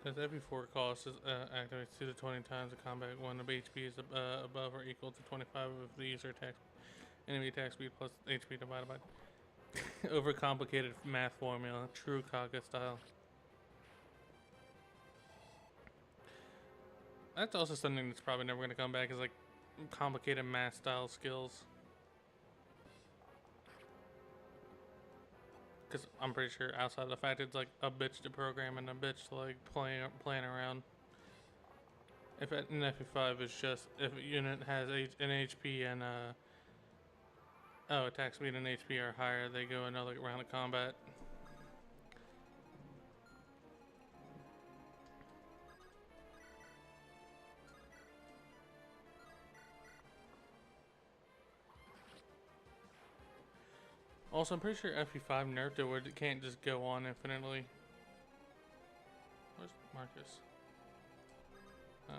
Because every 4 cost is activates 2 to 20 times the combat when the HP is above or equal to 25 of the user attack enemy attack speed plus HP divided by overcomplicated math formula, true Kaga style. That's also something that's probably never going to come back, is like complicated math style skills. Because I'm pretty sure outside of the fact it's like a bitch to program and a bitch to like playing around. If an FE5 is just if a unit has an HP and attack speed and HP are higher, they go another round of combat. Also, I'm pretty sure FE5 nerfed it where it can't just go on infinitely. Where's Marcus? Oh.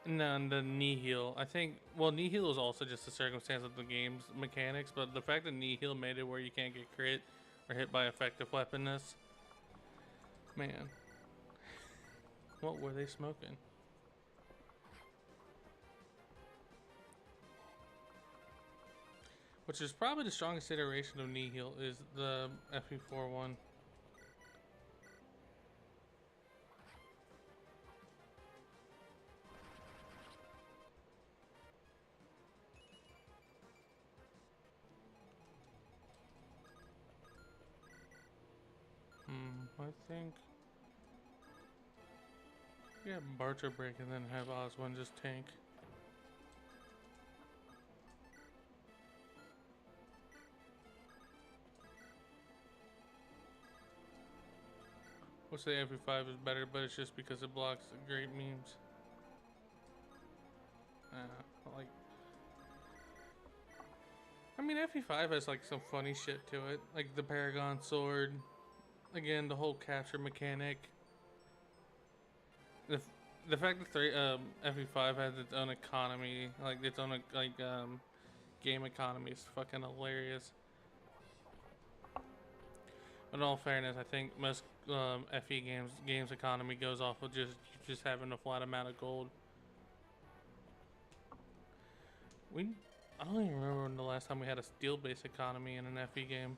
No, and the knee heal. I think, well, knee heal is also just a circumstance of the game's mechanics, but the fact that knee heal made it where you can't get crit or hit by effective weaponness. Man. What were they smoking? Which is probably the strongest iteration of knee heal is the FE4 one. I think. Yeah, Barter break and then have Oswin just tank. Would say FE5 is better, but it's just because it blocks great memes. Like, I mean, FE5 has like some funny shit to it, like the Paragon sword. Again, the whole capture mechanic. The fact that FE5 has its own economy, like its own game economy, is fucking hilarious. In all fairness, I think most FE games economy goes off of just having a flat amount of gold. I don't even remember when the last time we had a steel-based economy in an FE game.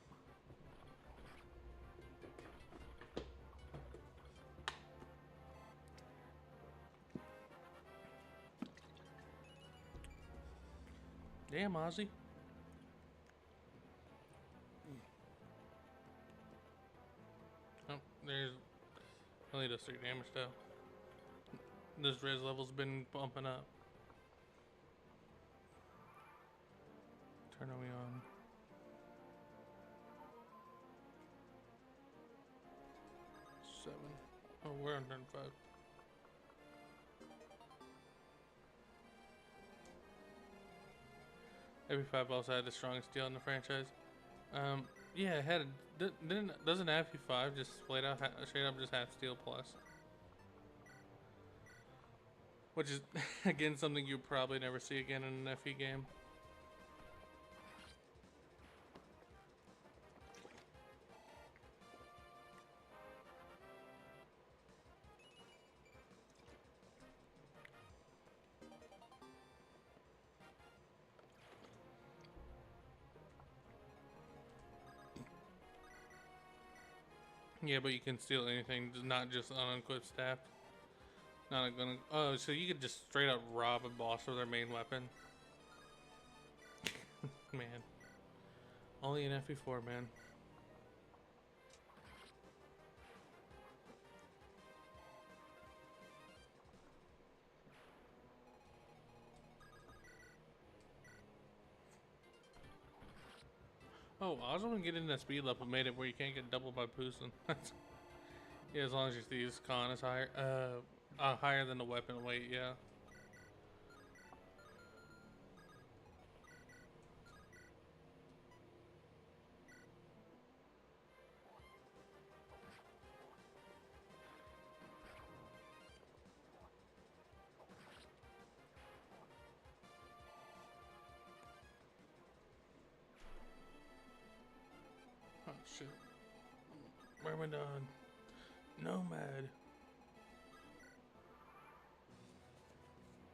Damn, Ozzy. Oh, there's only does 3 damage though. This res level's been bumping up. Turn me on. Seven. Oh, we're on turn 5. FE5 also had the strongest deal in the franchise. Yeah, it had. Doesn't FE5 just straight up just have steel plus? Which is again something you probably never see again in an FE game. Yeah, but you can steal anything, not just unequipped staff. Not gonna. Oh, so you could just straight up rob a boss with their main weapon. Man, only in FE4, man. Oh, I was gonna get in that speed level, made it where you can't get doubled by boosting. Yeah, as long as your thieves con is higher, higher than the weapon weight, yeah. Oh shit. Where am I done? Nomad.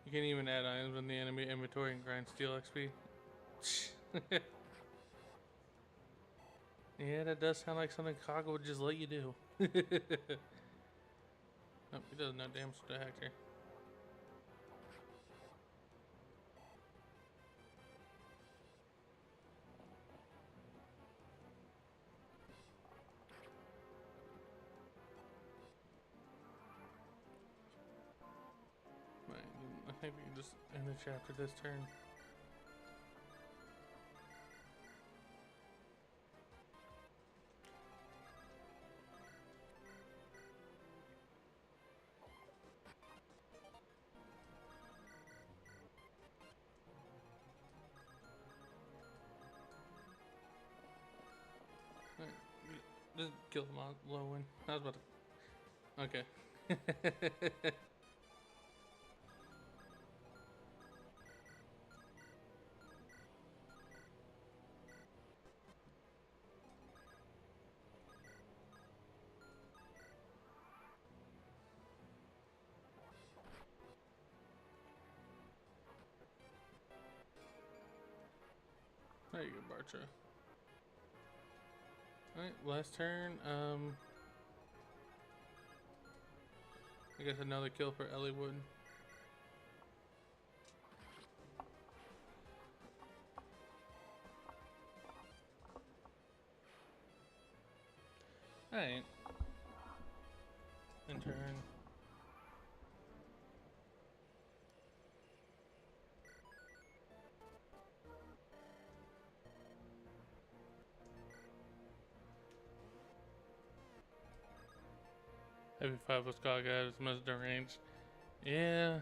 You can't even add items in the enemy inventory and grind steel XP. Yeah, that does sound like something Kaga would just let you do. Oh, he does no damage to the Hector. Right, I think we can just end the chapter this turn. Right, just kill them all low win. I was about to. Okay. There you go, Bartra. Alright, last turn. I guess another kill for Eliwood. Alright. In turn. FE5 was caught guys, missed the range. Yeah,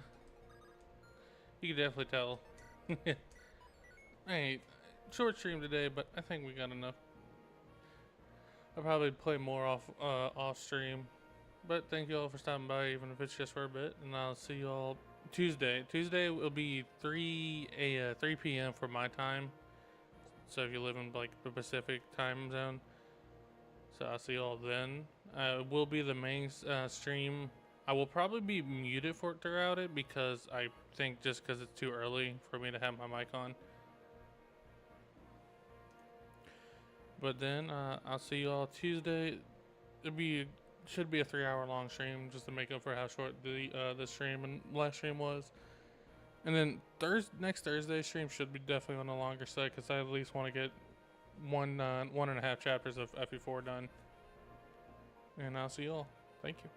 you can definitely tell. Hey, short stream today, but I think we got enough. I'll probably play more off stream, but thank you all for stopping by, even if it's just for a bit. And I'll see you all Tuesday. Tuesday will be 3 p.m. for my time. So if you live in like the Pacific time zone, so I'll see you all then. It will be the main stream. I will probably be muted for throughout it because I think just because it's too early for me to have my mic on. But then I'll see you all Tuesday. Should be a 3-hour long stream just to make up for how short the stream and last stream was. And then next Thursday stream should be definitely on the longer side because I at least want to get 1.5 chapters of FE4 done. And I'll see you all. Thank you.